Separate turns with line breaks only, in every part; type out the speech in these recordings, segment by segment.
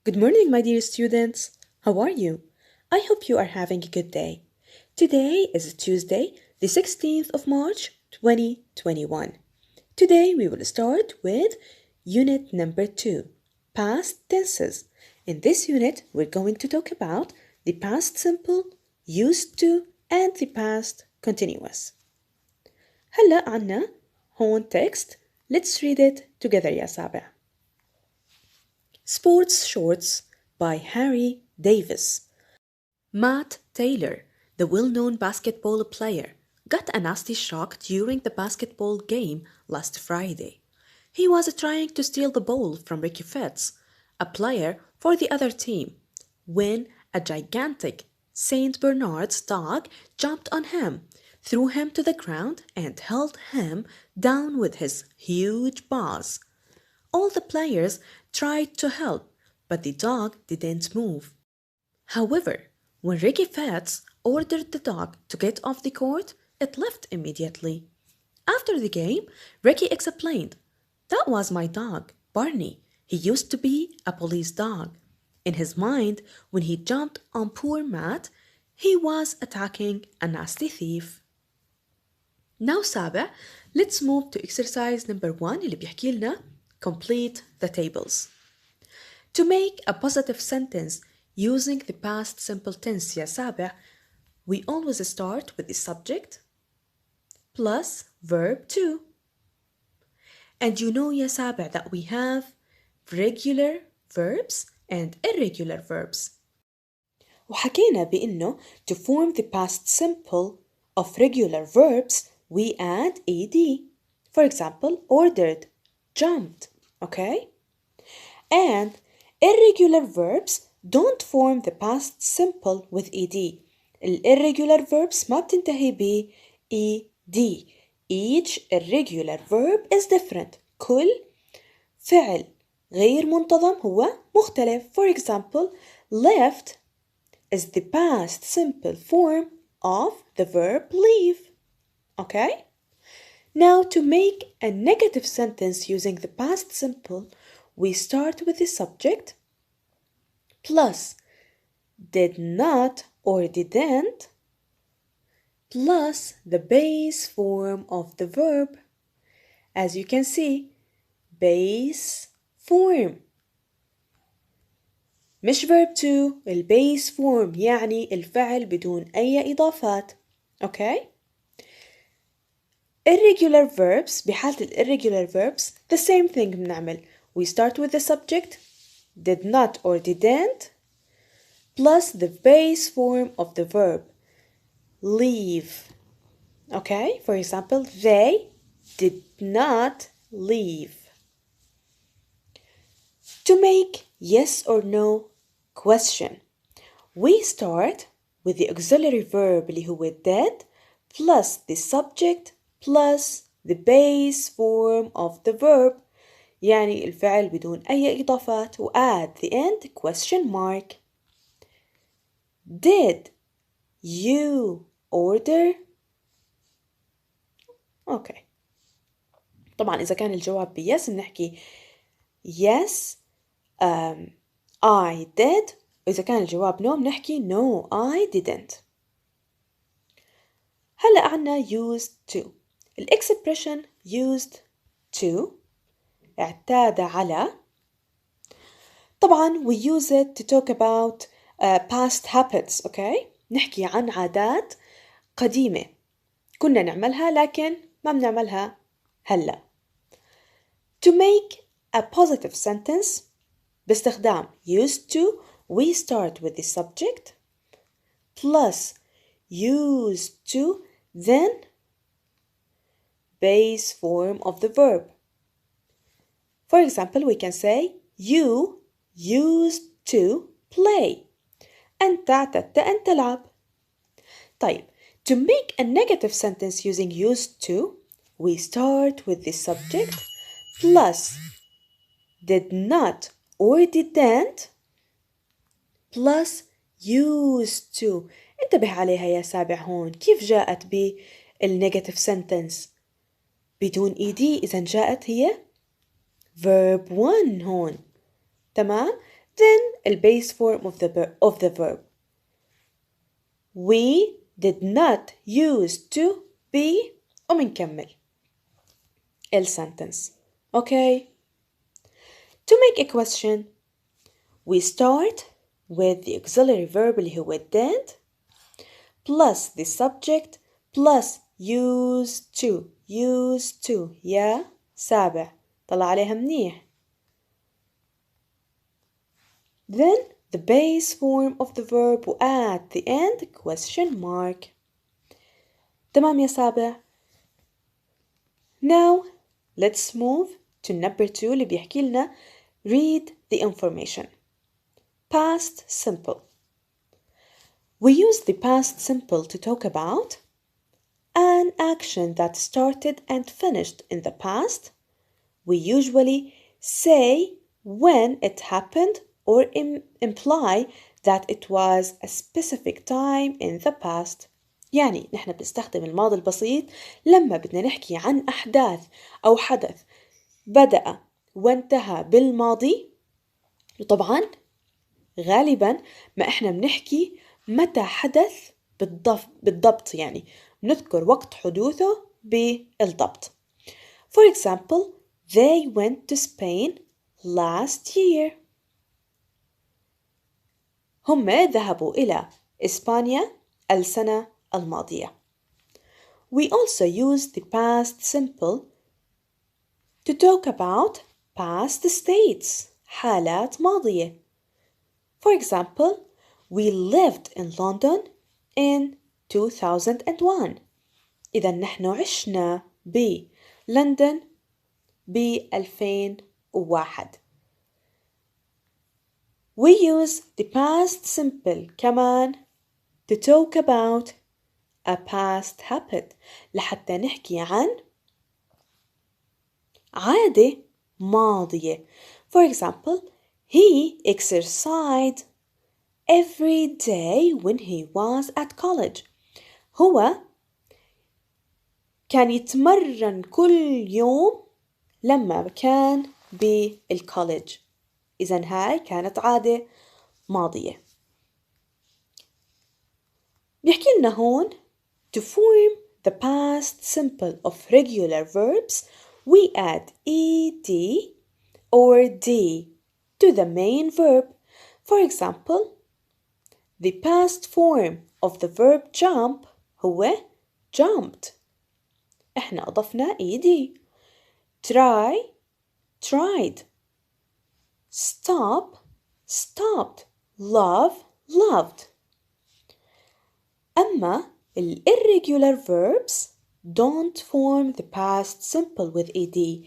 Good morning, my dear students. How are you? I hope you are having a good day. Today is Tuesday, the 16th of March, 2021. Today we will start with unit number 2, past tenses. In this unit, we're going to talk about the past simple, used to, and the past continuous. هلا عنا هون text. Let's read it together يا سابع. Sports Shorts by Harry Davis. Matt Taylor, the well-known basketball player, got a nasty shock during the basketball game last Friday. He was trying to steal the ball from Ricky Fitz, a player for the other team, when a gigantic St. Bernard's dog jumped on him, threw him to the ground, and held him down with his huge paws. All the players tried to help, but the dog didn't move. However, when Ricky Fitz ordered the dog to get off the court, it left immediately. After the game, Ricky explained, "That was my dog, Barney. He used to be a police dog." In his mind, when he jumped on poor Matt, he was attacking a nasty thief. Now سابع, let's move to exercise number 1 اللي بيحكي لنا complete the tables. To make a positive sentence using the past simple tense يا سابع, we always start with the subject plus verb to. And you know يا سابع that we have regular verbs and irregular verbs. وحكينا بأنه to form the past simple of regular verbs we add ed. For example, ordered, jumped, okay? And irregular verbs don't form the past simple with ed. Irregular verbs ما بتنتهي ب ed. Each irregular verb is different. كل فعل غير منتظم هو مختلف. For example, left is the past simple form of the verb leave. Okay? Now, to make a negative sentence using the past simple, we start with the subject plus did not or didn't plus the base form of the verb. As you can see, base form. مش verb to, البase form يعني الفعل بدون أي إضافات. Okay? Irregular verbs, بحالة irregular verbs, the same thing بنعمل. We start with the subject, did not or didn't, plus the base form of the verb, leave. Okay? For example, they did not leave. To make yes or no question, we start with the auxiliary verb اللي هو did plus the subject plus the base form of the verb يعني الفعل بدون أي إضافات و at the end question mark. Did you order? Okay. طبعا إذا كان الجواب بيس بنحكي yes I did. وإذا كان الجواب no بنحكي no I didn't. هلأ عنا used to. الإكسبريشن used to اعتاد على. طبعا we use it to talk about past habits, okay? نحكي عن عادات قديمة كنا نعملها لكن ما بنعملها هلأ. To make a positive sentence باستخدام used to, we start with the subject plus used to, then base form of the verb. For example, we can say you used to play. أنت اعتدت أن تلعب. طيب, to make a negative sentence using used to, we start with the subject plus did not or didn't plus used to. انتبه عليها يا سابع هون كيف جاءت بالنيجاتيف sentence بدون ed. إذا جاءت هي verb 1 هون. تمام؟ then the base form of the verb. We did not used to be ومنكمل sentence. Okay? To make a question, we start with the auxiliary verb اللي هو did plus the subject plus used to. يا سابع طلع عليها منيح. Then the base form of the verb at the end question mark. تمام يا سابع. Now let's move to number 2 اللي بيحكي لنا read the information. Past simple. We use the past simple to talk about an action that started and finished in the past. We usually say when it happened or imply that it was a specific time in the past. يعني نحن بنستخدم الماضي البسيط لما بدنا نحكي عن أحداث أو حدث بدأ وانتهى بالماضي. وطبعا غالبا ما احنا بنحكي متى حدث بالضبط، يعني نذكر وقت حدوثه بالضبط. For example, they went to Spain last year. هم ذهبوا إلى إسبانيا السنة الماضية. We also use the past simple to talk about past states حالات ماضية. For example, we lived in London in 2001. إذا نحن عشنا بلندن ب2001. We use the past simple كمان to talk about a past habit لحتى نحكي عن عادة ماضية. For example, he exercised every day when he was at college. هو كان يتمرن كل يوم لما كان بالكوليج. إذن هاي كانت عادة ماضية. بيحكي لنا هون to form the past simple of regular verbs we add ed or d to the main verb. For example, the past form of the verb jump هو jumped. احنا أضفنا ed. Try tried. Stop stopped. Love loved. أما irregular verbs don't form the past simple with ed.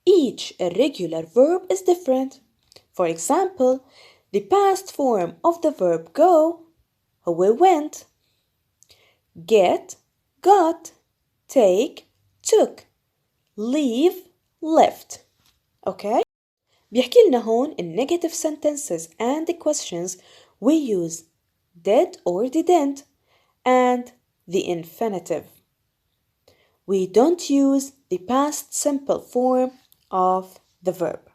Each irregular verb is different. For example, the past form of the verb go هو went. Get got. Take took. Leave left. Okay? بيحكي لنا هون in negative sentences and the questions we use did or didn't and the infinitive. We don't use the past simple form of the verb.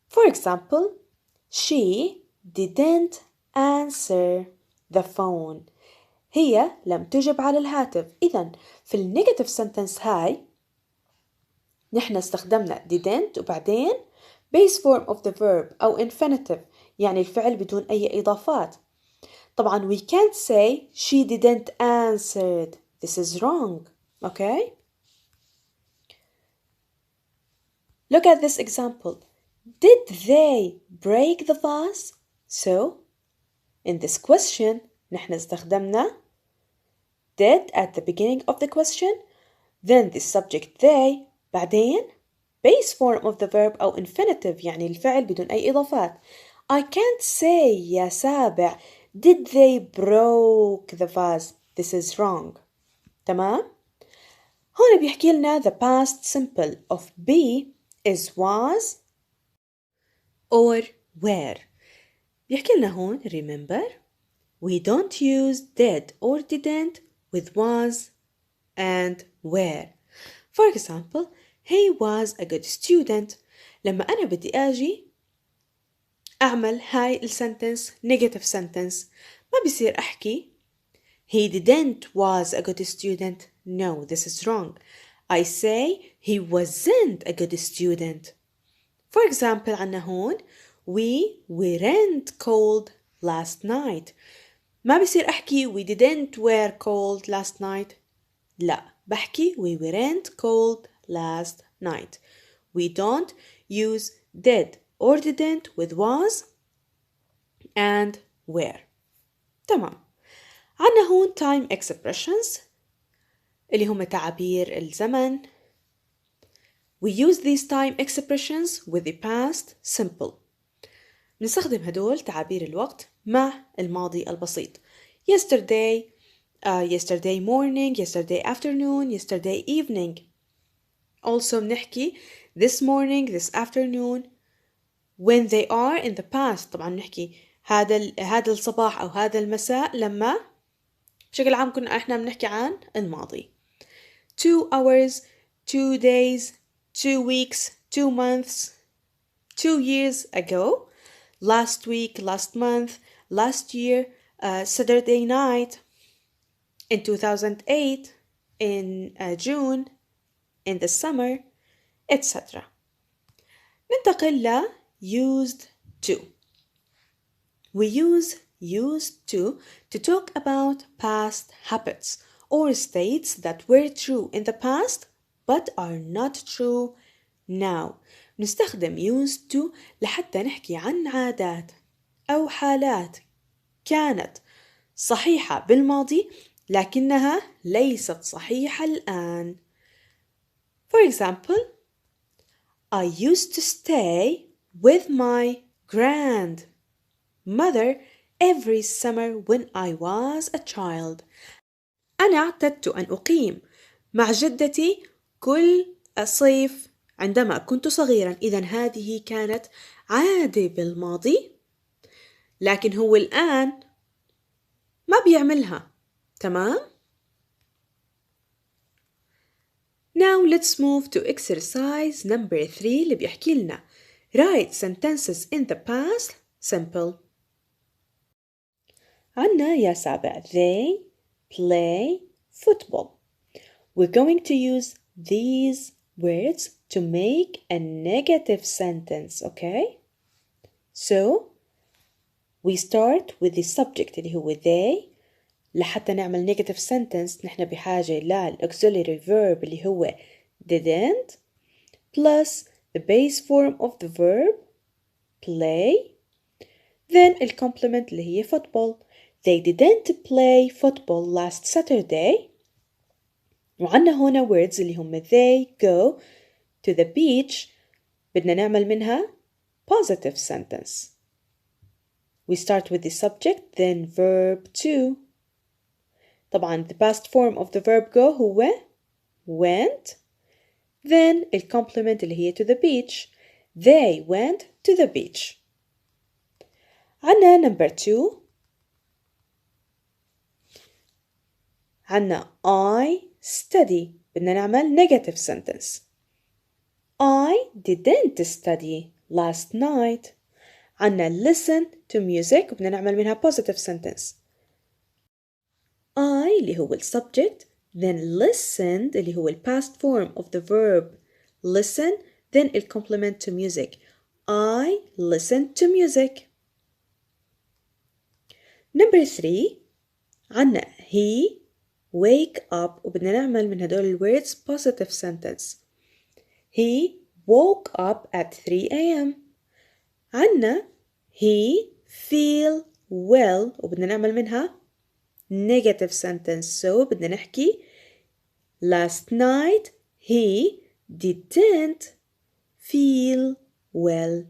For example, she didn't answer the phone. هي لم تجب على الهاتف. إذن في النيجاتيف sentence هاي نحن استخدمنا didn't وبعدين base form of the verb أو infinitive، يعني الفعل بدون أي إضافات. طبعا we can't say she didn't answer. This is wrong. Okay? Look at this example. Did they break the vase? So, in this question, نحن استخدمنا did at the beginning of the question, then the subject they, بعدين base form of the verb أو infinitive يعني الفعل بدون أي إضافات. I can't say يا سابع did they broke the vase. This is wrong. تمام؟ هون بيحكي لنا the past simple of be is was or were. بيحكي لنا هون remember we don't use did or didn't with was and were. For example, he was a good student. لما أنا بدي أجي أعمل هاي السنتنس negative sentence. ما بيصير أحكي he didn't was a good student. No, this is wrong. I say he wasn't a good student. For example, عنا هون we weren't cold last night. ما بصير أحكي we didn't wear cold last night. لا، بحكي we weren't cold last night. We don't use did or didn't with was and were. تمام. عنا هون time expressions اللي هم تعابير الزمن. We use these time expressions with the past simple. نستخدم هدول تعابير الوقت مع الماضي البسيط. Yesterday, yesterday morning, yesterday afternoon, yesterday evening. Also بنحكي this morning, this afternoon. When they are in the past طبعا نحكي هذا الصباح أو هذا المساء لما بشكل عام كنا احنا بنحكي عن الماضي. 2 hours, 2 days, 2 weeks, 2 months, 2 years ago, last week, last month, last year, Saturday night, in 2008, in June, in the summer, etc. ننتقل ل used to. We use used to talk about past habits or states that were true in the past but are not true now. نستخدم used to لحتى نحكي عن عادات أو حالات كانت صحيحة بالماضي لكنها ليست صحيحة الآن. For example, I used to stay with my grandmother every summer when I was a child. أنا اعتدت أن أقيم مع جدتي كل صيف عندما كنت صغيرا. إذن هذه كانت عادة بالماضي لكن هو الآن ما بيعملها. تمام؟ Now let's move to exercise number 3 اللي بيحكي لنا write sentences in the past simple. عنا يا سابع they play football. We're going to use these words to make a negative sentence, okay? So we start with the subject اللي هو they. لحتى نعمل negative sentence نحن بحاجة للauxiliary verb اللي هو didn't plus the base form of the verb play then the complement اللي هي football. They didn't play football last Saturday. وعنا هنا words اللي هم they go to the beach. بدنا نعمل منها positive sentence. We start with the subject then verb to. طبعا the past form of the verb go هو went then the complement اللي هي to the beach. They went to the beach. عنا number 2 عنا I study. بدنا نعمل negative sentence. I didn't study last night. عنا listen to music وبدنا نعمل منها positive sentence. I اللي هو subject then listened اللي هو past form of the verb listen then the complement to music. I listened to music. Number 3 عنا he wake up وبدنا نعمل من هدول words positive sentence. He woke up at 3 a.m. عنا he feel well وبدنا نعمل منها negative sentence. So بدنا نحكي last night he didn't feel well.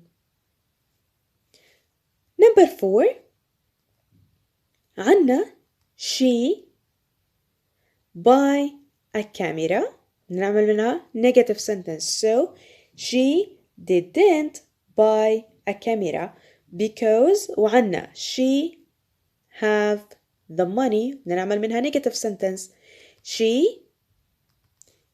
Number 4 عنا she buy a camera. نعمل منها negative sentence. So she didn't buy a camera because وعنا she have the money. نعمل منها negative sentence. She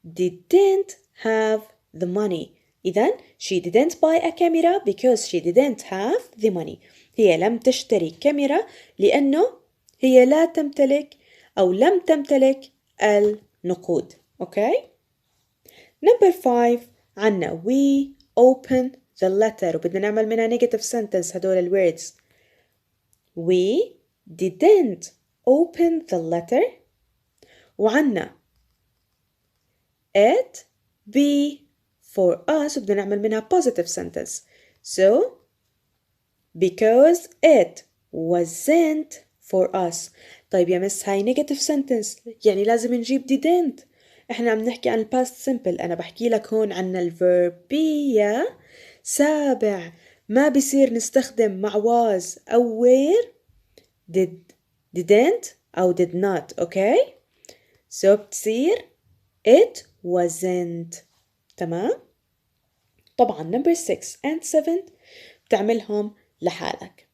didn't have the money. إذن she didn't buy a camera because she didn't have the money. هي لم تشتري كاميرا لأنه هي لا تمتلك أو لم تمتلك النقود. Okay? Number 5 عنا we open the letter وبدنا نعمل منها negative sentence هدول الwords. We didn't open the letter وعنا it be for us وبدنا نعمل منها positive sentence. So because it wasn't for us. طيب يا مس هاي negative sentence يعني لازم نجيب didn't. احنا عم نحكي عن past simple. انا بحكي لك هون عن الverb be يا سابع. ما بيصير نستخدم مع was أو where didn't أو did not. Okay? So بتصير it wasn't. تمام؟ طبعا number 6 and 7 بتعملهم لحالك.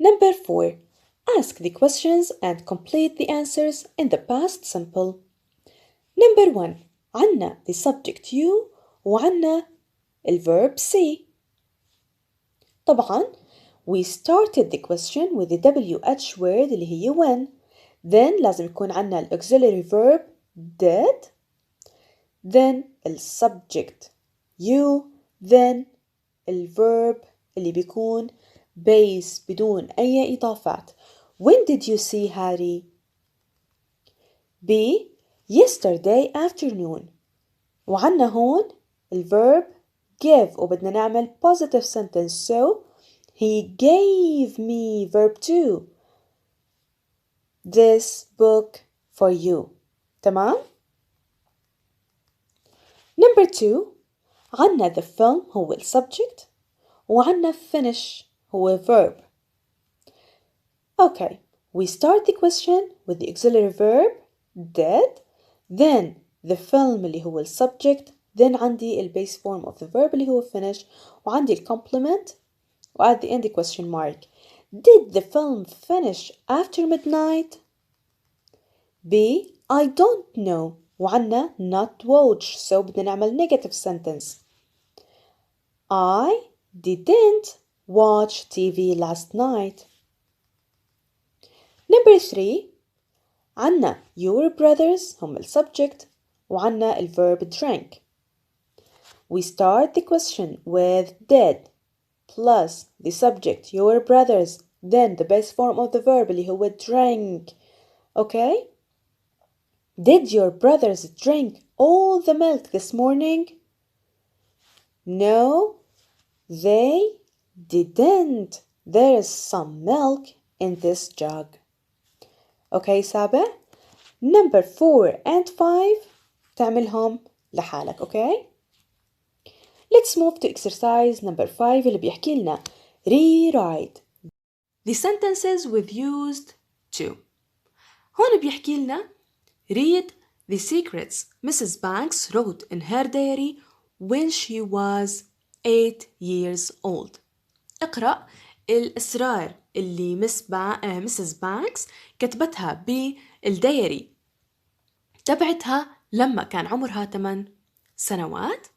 Number 4 ask the questions and complete the answers in the past simple. Number 1 عنا the subject you وعنا الverb see. طبعا we started the question with the WH word اللي هي when. Then لازم يكون عنا ال auxiliary verb did. Then ال subject you. Then ال verb اللي بيكون base بدون أي إضافات. When did you see Harry? B. Yesterday afternoon. وعنا هون ال verb give وبدنا نعمل positive sentence. So he gave me verb 2 this book for you. تمام؟ Number 2 عنا the film هو ال subject وعنا finish هو verb. Okay, we start the question with the auxiliary verb did. Then the film اللي هو ال subject. Then عندي ال base form of the verb اللي هو finish. وعندي ال complement. و at the end the question mark. Did the film finish after midnight? B. I don't know. وعنا not watch. So بدنا نعمل negative sentence. I didn't watch TV last night. Number 3 عنا your brothers هم ال subject وعنا ال verb drink. We start the question with did plus the subject your brothers then the base form of the verb اللي هو drink. Okay? Did your brothers drink all the milk this morning? No, they didn't. There's some milk in this jug. Okay, سابع. Number 4 and 5 تعملهم لحالك. Okay? Let's move to exercise number 5 اللي بيحكي لنا rewrite the sentences with used to. هون بيحكي لنا read the secrets Mrs. Banks wrote in her diary when she was 8 years old. اقرأ الأسرار اللي Mrs. Banks كتبتها بالدياري تبعتها لما كان عمرها 8 سنوات.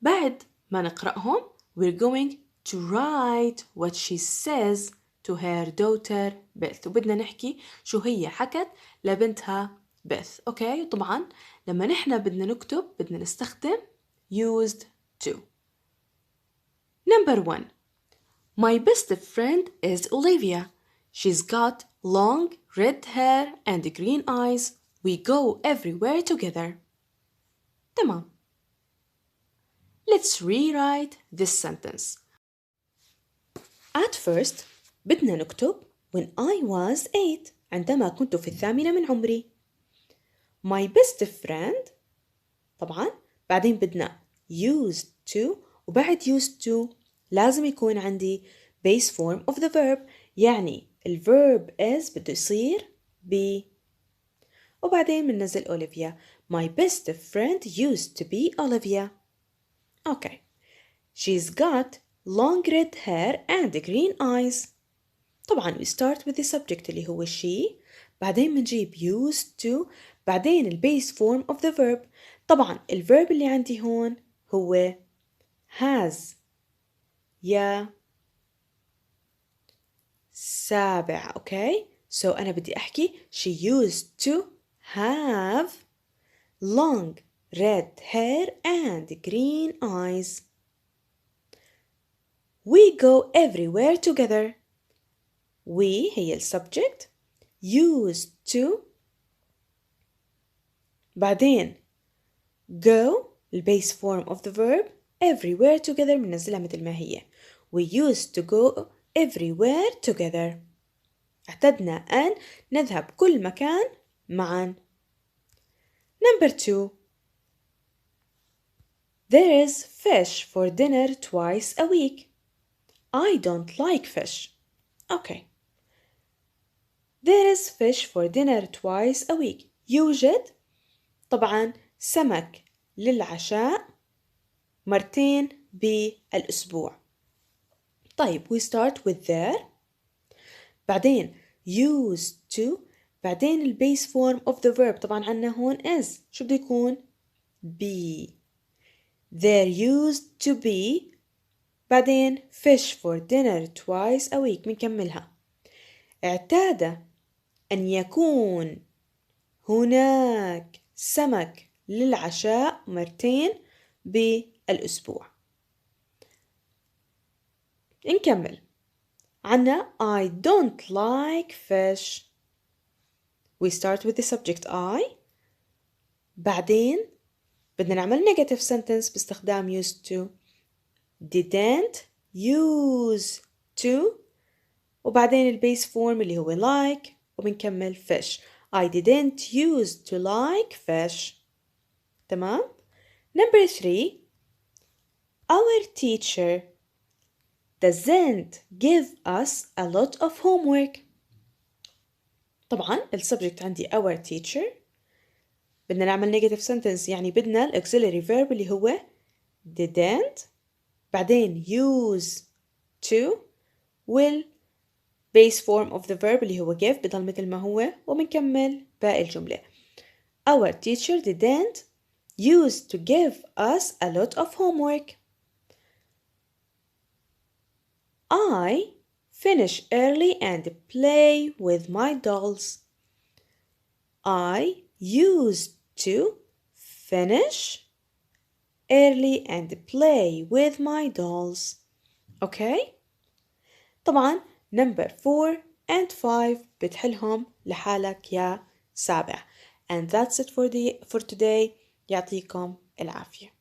بعد ما نقرأهم we're going to write what she says to her daughter Beth. وبدنا نحكي شو هي حكت لبنتها Beth. أوكي؟ طبعا لما نحن بدنا نكتب بدنا نستخدم used to. Number 1 My best friend is Olivia. She's got long red hair and green eyes. We go everywhere together. تمام. Let's rewrite this sentence. At first بدنا نكتب when I was 8 عندما كنت في 8 من عمري. My best friend طبعا بعدين بدنا used to وبعد used to لازم يكون عندي base form of the verb يعني ال verb is بده يصير be وبعدين بننزل Olivia. My best friend used to be Olivia. Okay. She's got long red hair and green eyes. طبعا we start with the subject اللي هو she بعدين بنجيب used to بعدين ال base form of the verb. طبعا ال verb اللي عندي هون هو has. يا 7. okay so أنا بدي أحكي she used to have long red hair and green eyes. We go everywhere together. We هي ال subject used to بعدين go ال base form of the verb everywhere together بننزلها مثل ما هي. We used to go everywhere together. اعتدنا أن نذهب كل مكان معا. Number 2. There is fish for dinner twice a week. I don't like fish. Okay. There is fish for dinner twice a week. يوجد طبعا سمك للعشاء مرتين بالأسبوع. طيب we start with there. بعدين used to بعدين ال base form of the verb طبعا عنا هون is شو بده يكون be. There used to be بعدين fish for dinner twice a week بنكملها. اعتاد أن يكون هناك سمك للعشاء مرتين بالأسبوع. نكمل. عنا I don't like fish. We start with the subject I. بعدين بدنا نعمل negative sentence باستخدام used to. Didn't use to وبعدين ال base form اللي هو like وبنكمل fish. I didn't use to like fish. تمام؟ Number 3. Our teacher doesn't give us a lot of homework. طبعا ال subject عندي our teacher. بدنا نعمل negative sentence يعني بدنا ال auxiliary verb اللي هو didn't بعدين use to وال base form of the verb اللي هو give بضل مثل ما هو وبنكمل باقي الجملة. Our teacher didn't use to give us a lot of homework. I finish early and play with my dolls. I used to finish early and play with my dolls. Okay? طبعا number 4 and 5 بتحلهم لحالك يا سابع. And that's it for today. يعطيكم العافية.